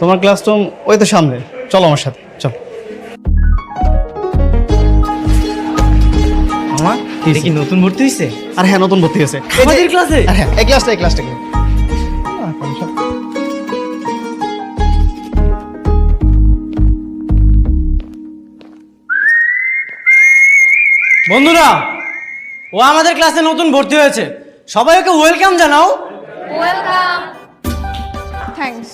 তোমার ক্লাসরুম ওই তো সামনে, চলো আমার সাথে চলো। আমার এটা কি নতুন ভর্তি হয়েছে? আর হ্যাঁ, নতুন ভর্তি হয়েছে আমাদের ক্লাসে? হ্যাঁ, এই ক্লাসটা বন্ধুরা, ও আমাদের ক্লাসে নতুন ভর্তি হয়েছে, সবাই ওকে ওয়েলকাম জানাও। ওয়েলকাম। থ্যাঙ্কস।